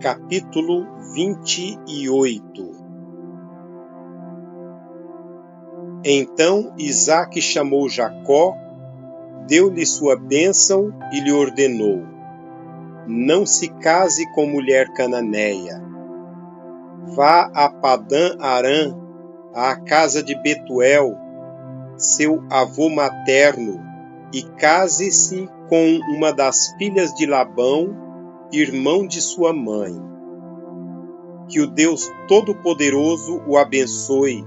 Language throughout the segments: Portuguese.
Capítulo 28. Então Isaque chamou Jacó, deu-lhe sua bênção e lhe ordenou: não se case com mulher cananeia. Vá a Padã-Arã, à casa de Betuel, seu avô materno, e case-se com uma das filhas de Labão, irmão de sua mãe. Que o Deus Todo-Poderoso o abençoe,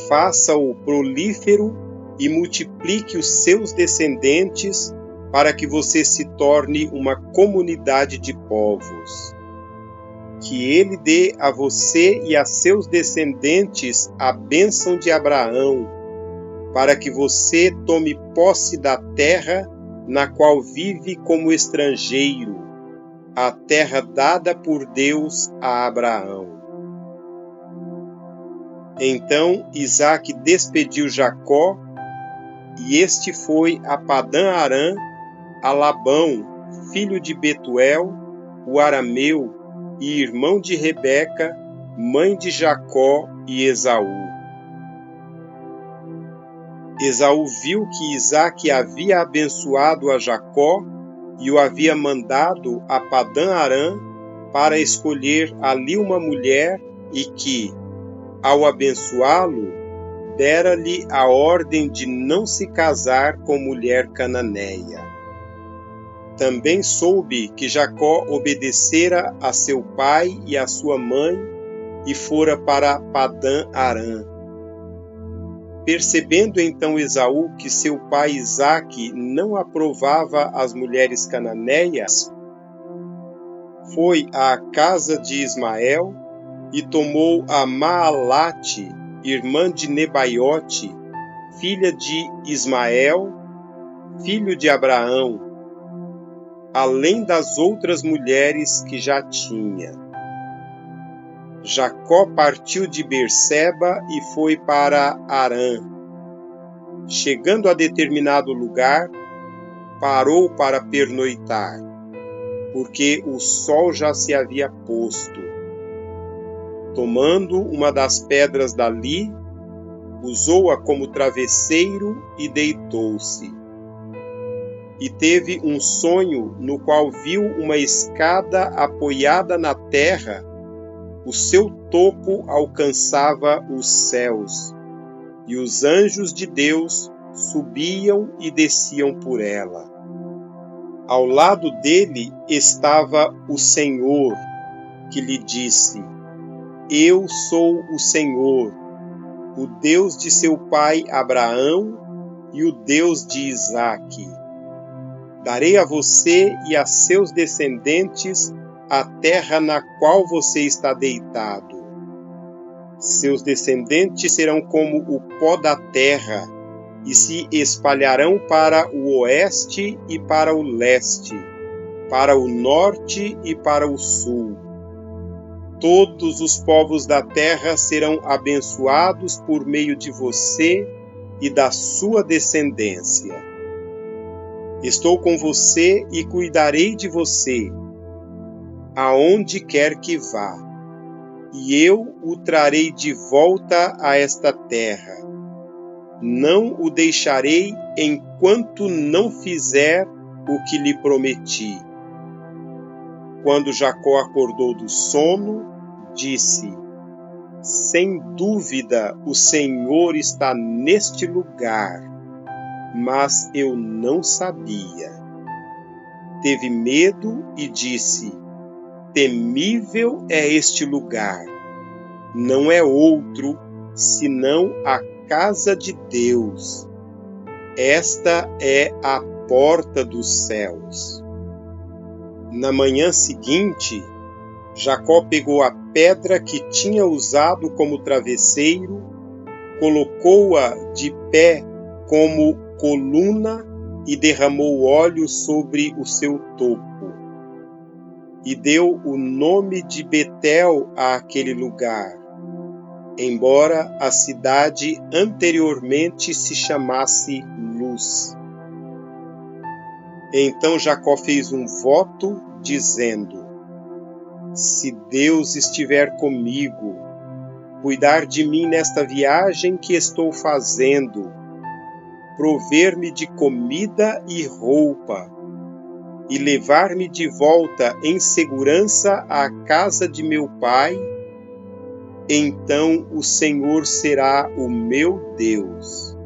faça-o prolífero e multiplique os seus descendentes, para que você se torne uma comunidade de povos. Que ele dê a você e a seus descendentes a bênção de Abraão, para que você tome posse da terra na qual vive como estrangeiro, a terra dada por Deus a Abraão. Então Isaque despediu Jacó, e este foi a Padã-Arã, a Labão, filho de Betuel, o arameu, e irmão de Rebeca, mãe de Jacó e Esaú. Esaú viu que Isaque havia abençoado a Jacó e o havia mandado a Padã-Arã para escolher ali uma mulher, e que, ao abençoá-lo, dera-lhe a ordem de não se casar com mulher cananeia. Também soube que Jacó obedecera a seu pai e a sua mãe e fora para Padã-Arã. Percebendo então Esaú que seu pai Isaque não aprovava as mulheres cananeias, foi à casa de Ismael e tomou a Maalate, irmã de Nebaiote, filha de Ismael, filho de Abraão, além das outras mulheres que já tinha. Jacó partiu de Berseba e foi para Harã. Chegando a determinado lugar, parou para pernoitar, porque o sol já se havia posto. Tomando uma das pedras dali, usou-a como travesseiro e deitou-se. E teve um sonho no qual viu uma escada apoiada na terra, o seu topo alcançava os céus, e os anjos de Deus subiam e desciam por ela. Ao lado dele estava o Senhor, que lhe disse: eu sou o Senhor, o Deus de seu pai Abraão e o Deus de Isaque. Darei a você e a seus descendentes a terra na qual você está deitado. Seus descendentes serão como o pó da terra, e se espalharão para o oeste e para o leste, para o norte e para o sul. Todos os povos da terra serão abençoados por meio de você e da sua descendência. Estou com você e cuidarei de você, aonde quer que vá, e eu o trarei de volta a esta terra. Não o deixarei enquanto não fizer o que lhe prometi. Quando Jacó acordou do sono, disse: sem dúvida o Senhor está neste lugar, mas eu não sabia. Teve medo e disse: temível é este lugar, não é outro senão a casa de Deus. Esta é a porta dos céus. Na manhã seguinte, Jacó pegou a pedra que tinha usado como travesseiro, colocou-a de pé como coluna e derramou óleo sobre o seu topo. E deu o nome de Betel àquele lugar, embora a cidade anteriormente se chamasse Luz. Então Jacó fez um voto, dizendo: Se Deus estiver comigo, cuidar de mim nesta viagem que estou fazendo, prover-me de comida e roupa, e levar-me de volta em segurança à casa de meu pai, então o Senhor será o meu Deus.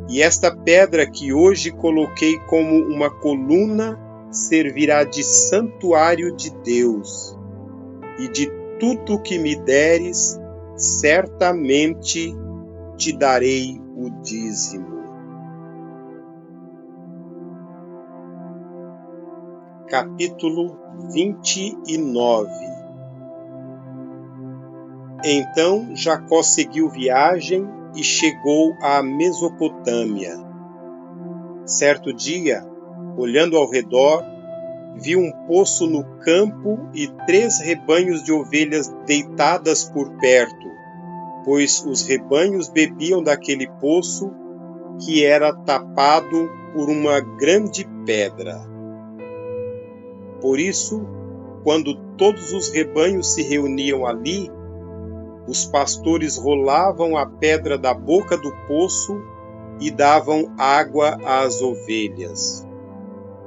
E esta pedra que hoje coloquei como uma coluna servirá de santuário de Deus, e de tudo que me deres, certamente te darei o dízimo. Capítulo 29. Então Jacó seguiu viagem e chegou à Mesopotâmia. Certo dia, olhando ao redor, viu um poço no campo e 3 rebanhos de ovelhas deitadas por perto, pois os rebanhos bebiam daquele poço que era tapado por uma grande pedra. Por isso, quando todos os rebanhos se reuniam ali, os pastores rolavam a pedra da boca do poço e davam água às ovelhas.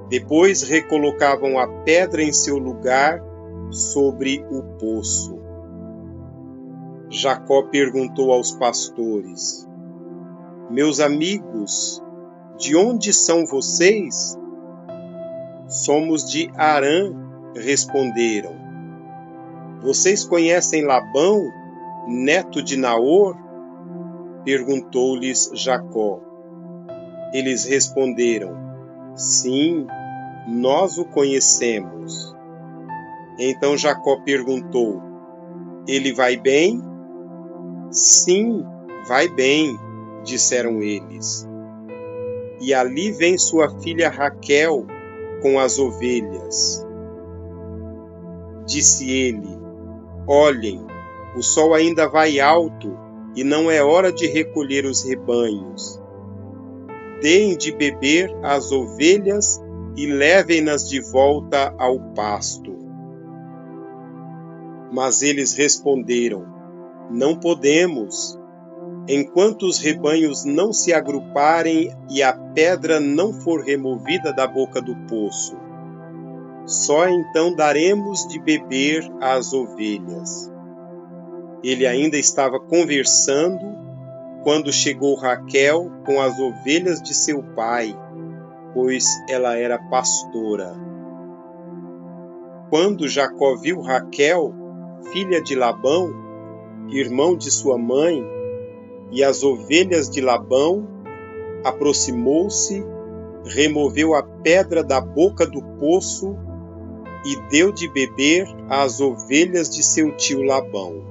Depois recolocavam a pedra em seu lugar sobre o poço. Jacó perguntou aos pastores: Meus amigos, de onde são vocês? Somos de Harã, responderam. Vocês conhecem Labão, neto de Naor? Perguntou-lhes Jacó. Eles responderam: Sim, nós o conhecemos. Então Jacó perguntou: Ele vai bem? Sim, vai bem, disseram eles. E ali vem sua filha Raquel com as ovelhas. Disse ele: Olhem, o sol ainda vai alto e não é hora de recolher os rebanhos. Deem de beber às ovelhas e levem-nas de volta ao pasto. Mas eles responderam: Não podemos. Enquanto os rebanhos não se agruparem e a pedra não for removida da boca do poço, só então daremos de beber às ovelhas. Ele ainda estava conversando quando chegou Raquel com as ovelhas de seu pai, pois ela era pastora. Quando Jacó viu Raquel, filha de Labão, irmão de sua mãe, e as ovelhas de Labão, aproximou-se, removeu a pedra da boca do poço e deu de beber às ovelhas de seu tio Labão.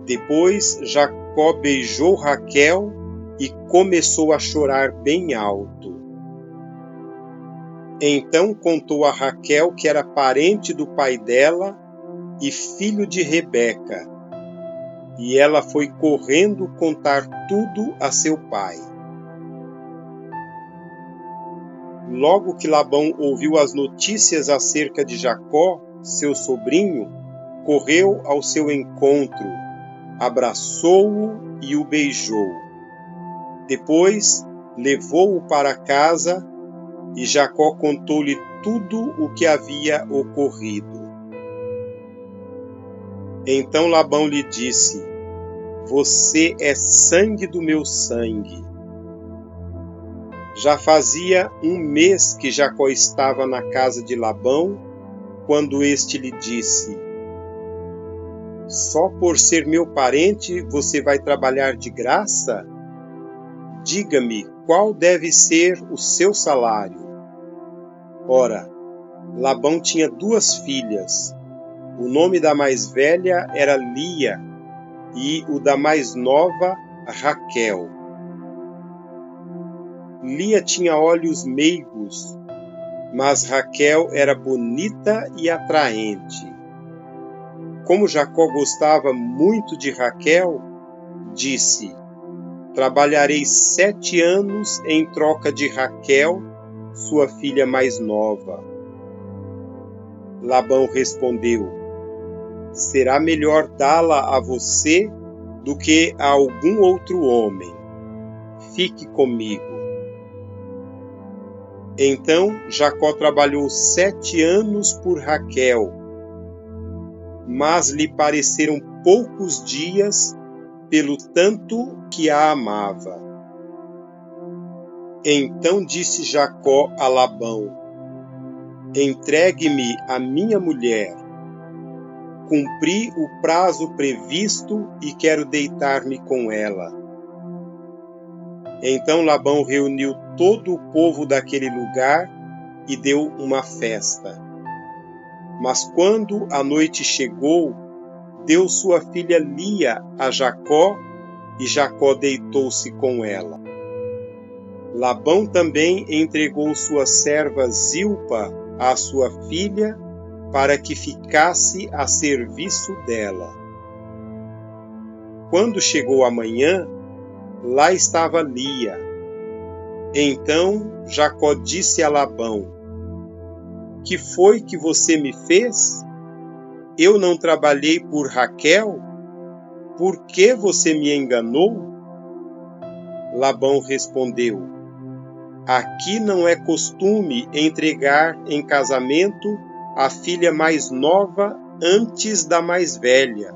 Depois Jacó beijou Raquel e começou a chorar bem alto. Então contou a Raquel que era parente do pai dela e filho de Rebeca, e ela foi correndo contar tudo a seu pai. Logo que Labão ouviu as notícias acerca de Jacó, seu sobrinho, correu ao seu encontro, abraçou-o e o beijou. Depois levou-o para casa e Jacó contou-lhe tudo o que havia ocorrido. Então Labão lhe disse: Você é sangue do meu sangue. Já fazia 1 mês que Jacó estava na casa de Labão, quando este lhe disse: Só por ser meu parente você vai trabalhar de graça? Diga-me, qual deve ser o seu salário? Ora, Labão tinha 2 filhas. O nome da mais velha era Lia e o da mais nova, Raquel. Lia tinha olhos meigos, mas Raquel era bonita e atraente. Como Jacó gostava muito de Raquel, disse: Trabalharei 7 anos em troca de Raquel, sua filha mais nova. Labão respondeu: será melhor dá-la a você do que a algum outro homem. Fique comigo. Então Jacó trabalhou 7 anos por Raquel, mas lhe pareceram poucos dias pelo tanto que a amava. Então disse Jacó a Labão: entregue-me a minha mulher. Cumpri o prazo previsto e quero deitar-me com ela. Então Labão reuniu todo o povo daquele lugar e deu uma festa. Mas quando a noite chegou, deu sua filha Lia a Jacó, e Jacó deitou-se com ela. Labão também entregou sua serva Zilpa à sua filha, para que ficasse a serviço dela. Quando chegou a manhã, lá estava Lia. Então Jacó disse a Labão: que foi que você me fez? Eu não trabalhei por Raquel? Por que você me enganou? Labão respondeu: aqui não é costume entregar em casamento a filha mais nova antes da mais velha.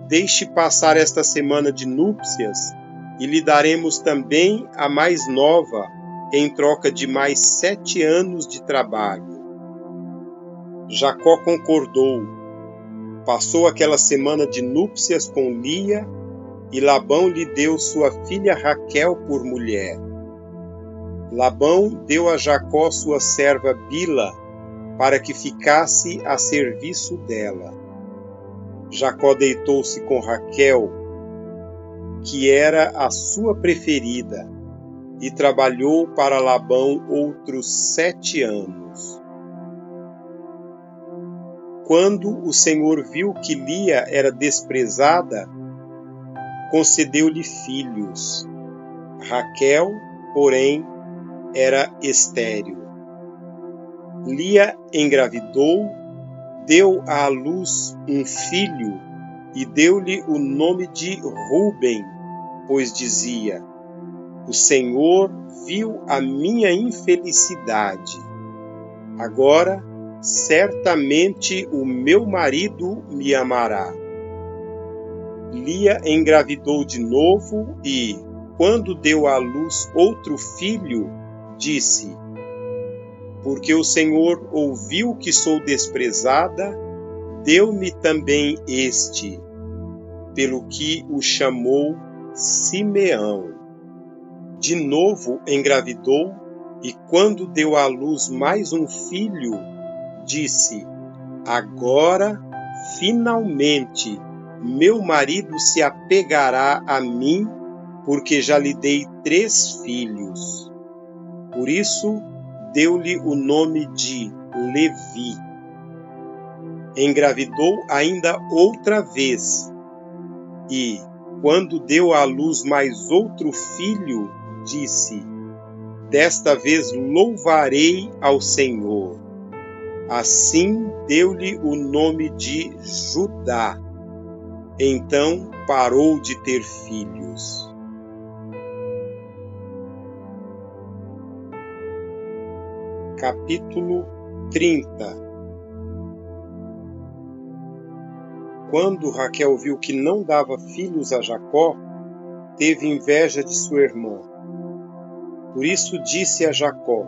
Deixe passar esta semana de núpcias e lhe daremos também a mais nova em troca de mais 7 anos de trabalho. Jacó concordou. Passou aquela semana de núpcias com Lia e Labão lhe deu sua filha Raquel por mulher. Labão deu a Jacó sua serva Bila, para que ficasse a serviço dela. Jacó deitou-se com Raquel, que era a sua preferida, e trabalhou para Labão outros 7 anos. Quando o Senhor viu que Lia era desprezada, concedeu-lhe filhos. Raquel, porém, era estéril. Lia engravidou, deu à luz um filho e deu-lhe o nome de Ruben, pois dizia: o Senhor viu a minha infelicidade. Agora, certamente o meu marido me amará. Lia engravidou de novo e, quando deu à luz outro filho, disse: porque o Senhor ouviu que sou desprezada, deu-me também este, pelo que o chamou Simeão. De novo engravidou, e quando deu à luz mais um filho, disse: agora, finalmente, meu marido se apegará a mim, porque já lhe dei 3 filhos. Por isso, deu-lhe o nome de Levi. Engravidou ainda outra vez, e, quando deu à luz mais outro filho, disse: desta vez louvarei ao Senhor. Assim deu-lhe o nome de Judá. Então parou de ter filhos. Capítulo 30. Quando Raquel viu que não dava filhos a Jacó, teve inveja de sua irmã. Por isso disse a Jacó: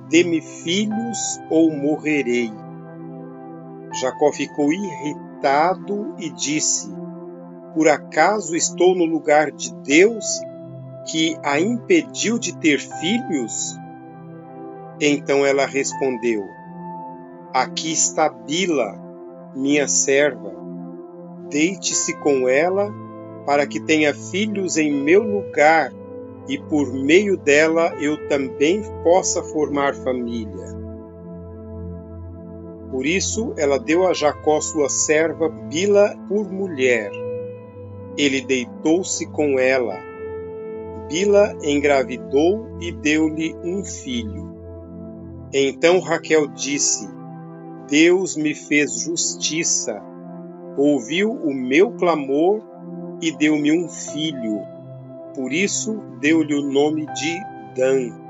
dê-me filhos ou morrerei. Jacó ficou irritado e disse: por acaso estou no lugar de Deus, que a impediu de ter filhos? Então ela respondeu: aqui está Bila, minha serva. Deite-se com ela, para que tenha filhos em meu lugar, e por meio dela eu também possa formar família. Por isso ela deu a Jacó sua serva Bila por mulher. Ele deitou-se com ela. Bila engravidou e deu-lhe um filho. Então Raquel disse: Deus me fez justiça, ouviu o meu clamor e deu-me um filho. Por isso deu-lhe o nome de Dan.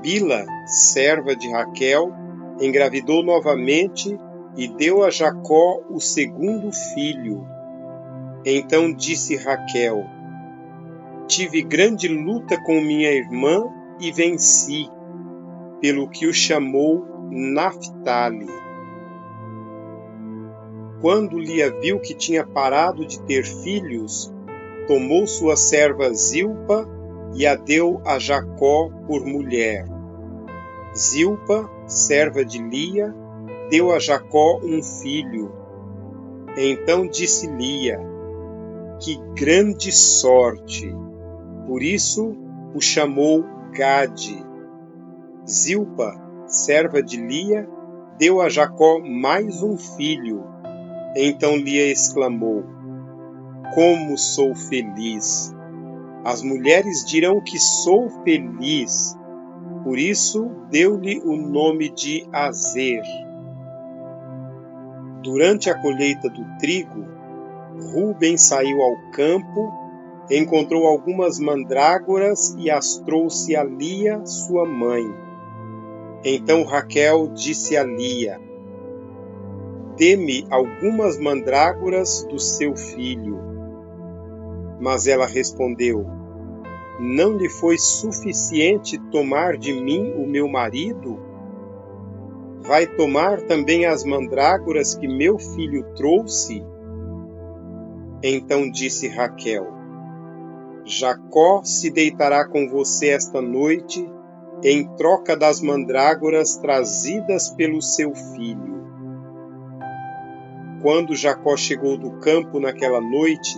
Bila, serva de Raquel, engravidou novamente e deu a Jacó o segundo filho. Então disse Raquel: Tive grande luta com minha irmã e venci, pelo que o chamou Naphtali. Quando Lia viu que tinha parado de ter filhos, tomou sua serva Zilpa e a deu a Jacó por mulher. Zilpa, serva de Lia, deu a Jacó um filho. Então disse Lia: Que grande sorte! Por isso o chamou Gade. Zilpa, serva de Lia, deu a Jacó mais um filho. Então Lia exclamou: Como sou feliz! As mulheres dirão que sou feliz. Por isso deu-lhe o nome de Azer. Durante a colheita do trigo, Ruben saiu ao campo, encontrou algumas mandrágoras e as trouxe a Lia, sua mãe. Então Raquel disse a Lia: Dê-me algumas mandrágoras do seu filho. Mas ela respondeu: Não lhe foi suficiente tomar de mim o meu marido? Vai tomar também as mandrágoras que meu filho trouxe? Então disse Raquel: Jacó se deitará com você esta noite, em troca das mandrágoras trazidas pelo seu filho. Quando Jacó chegou do campo naquela noite,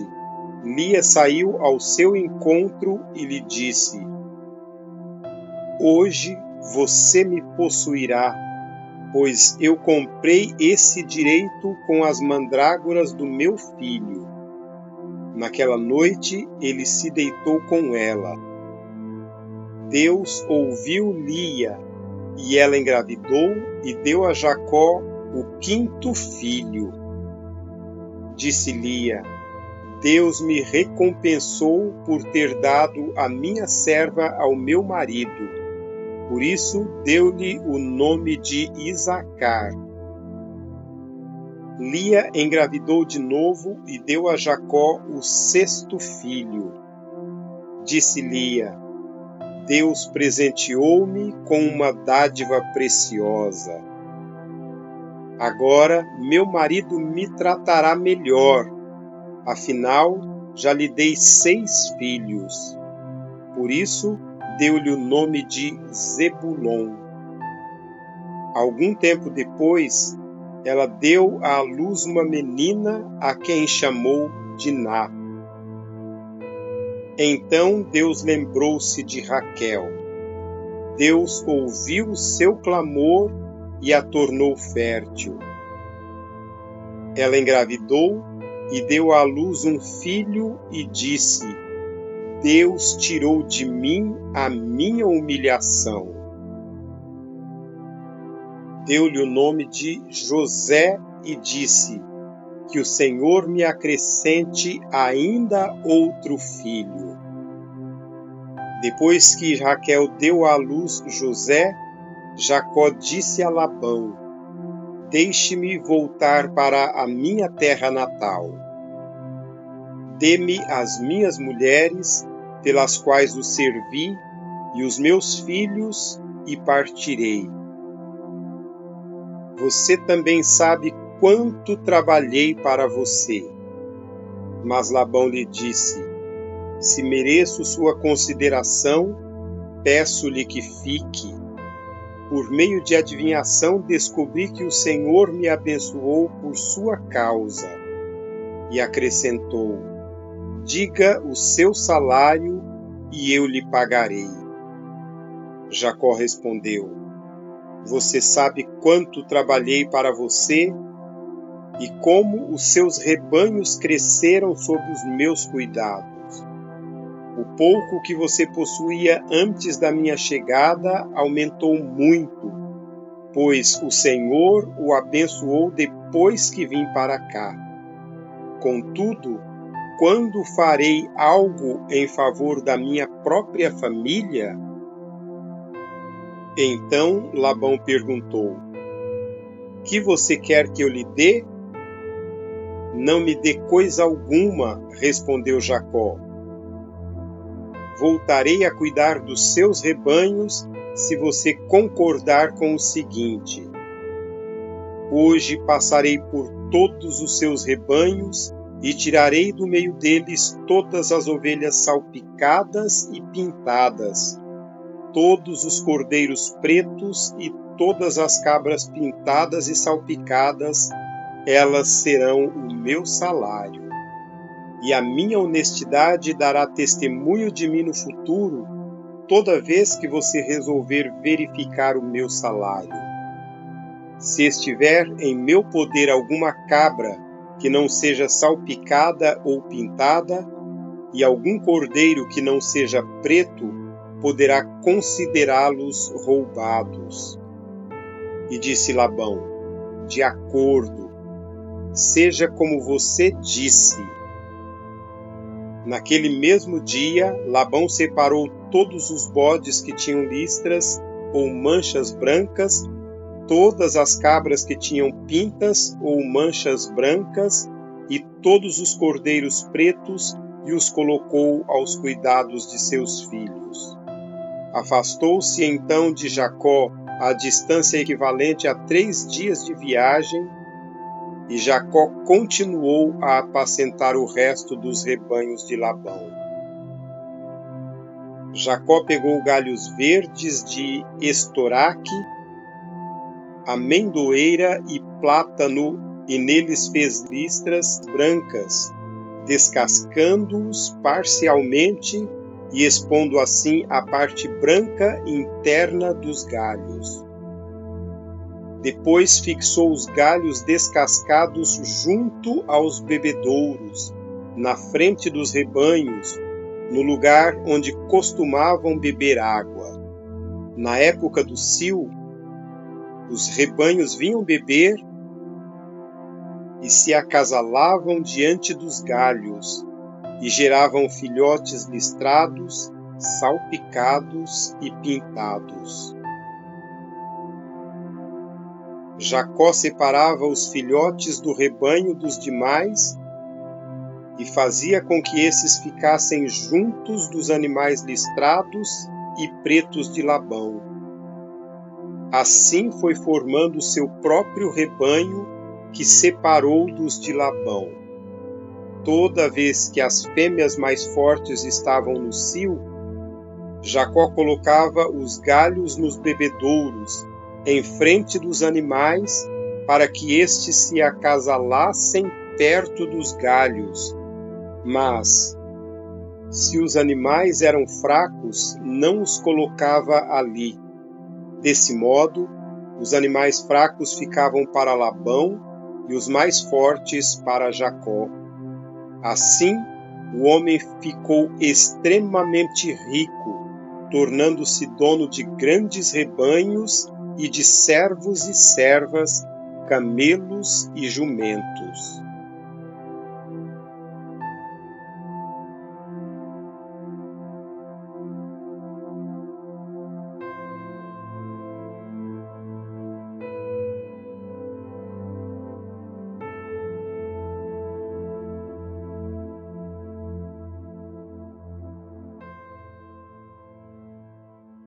Lia saiu ao seu encontro e lhe disse: Hoje você me possuirá, pois eu comprei esse direito com as mandrágoras do meu filho. Naquela noite ele se deitou com ela. Deus ouviu Lia, e ela engravidou e deu a Jacó o quinto filho. Disse Lia: Deus me recompensou por ter dado a minha serva ao meu marido. Por isso deu-lhe o nome de Isacar. Lia engravidou de novo e deu a Jacó o sexto filho. Disse Lia: Deus presenteou-me com uma dádiva preciosa. Agora meu marido me tratará melhor. Afinal, já lhe dei 6 filhos. Por isso, deu-lhe o nome de Zebulon. Algum tempo depois, ela deu à luz uma menina a quem chamou Diná. Então Deus lembrou-se de Raquel. Deus ouviu o seu clamor e a tornou fértil. Ela engravidou e deu à luz um filho e disse: Deus tirou de mim a minha humilhação. Deu-lhe o nome de José e disse: Que o Senhor me acrescente ainda outro filho. Depois que Raquel deu à luz José, Jacó disse a Labão: Deixe-me voltar para a minha terra natal. Dê-me as minhas mulheres, pelas quais o servi, e os meus filhos, e partirei. Você também sabe quanto trabalhei para você. Mas Labão lhe disse: Se mereço sua consideração, peço-lhe que fique. Por meio de adivinhação descobri que o Senhor me abençoou por sua causa. E acrescentou: Diga o seu salário e eu lhe pagarei. Jacó respondeu: Você sabe quanto trabalhei para você e como os seus rebanhos cresceram sob os meus cuidados. O pouco que você possuía antes da minha chegada aumentou muito, pois o Senhor o abençoou depois que vim para cá. Contudo, quando farei algo em favor da minha própria família? Então Labão perguntou: Que você quer que eu lhe dê? Não me dê coisa alguma, respondeu Jacó. Voltarei a cuidar dos seus rebanhos se você concordar com o seguinte: hoje passarei por todos os seus rebanhos e tirarei do meio deles todas as ovelhas salpicadas e pintadas, todos os cordeiros pretos e todas as cabras pintadas e salpicadas, elas serão o meu salário. E a minha honestidade dará testemunho de mim no futuro, toda vez que você resolver verificar o meu salário. Se estiver em meu poder alguma cabra que não seja salpicada ou pintada, e algum cordeiro que não seja preto, poderá considerá-los roubados. E disse Labão: de acordo, seja como você disse. Naquele mesmo dia, Labão separou todos os bodes que tinham listras ou manchas brancas, todas as cabras que tinham pintas ou manchas brancas, e todos os cordeiros pretos, e os colocou aos cuidados de seus filhos. Afastou-se então de Jacó a distância equivalente a 3 dias de viagem, e Jacó continuou a apacentar o resto dos rebanhos de Labão. Jacó pegou galhos verdes de estoraque, amendoeira e plátano, e neles fez listras brancas, descascando-os parcialmente e expondo assim a parte branca interna dos galhos. Depois fixou os galhos descascados junto aos bebedouros, na frente dos rebanhos, no lugar onde costumavam beber água. Na época do cio, os rebanhos vinham beber e se acasalavam diante dos galhos, e geravam filhotes listrados, salpicados e pintados. Jacó separava os filhotes do rebanho dos demais e fazia com que esses ficassem juntos dos animais listrados e pretos de Labão. Assim foi formando seu próprio rebanho, que separou dos de Labão. Toda vez que as fêmeas mais fortes estavam no cio, Jacó colocava os galhos nos bebedouros, em frente dos animais, para que estes se acasalassem perto dos galhos. Mas, se os animais eram fracos, não os colocava ali. Desse modo, os animais fracos ficavam para Labão e os mais fortes para Jacó. Assim, o homem ficou extremamente rico, tornando-se dono de grandes rebanhos e de servos e servas, camelos e jumentos.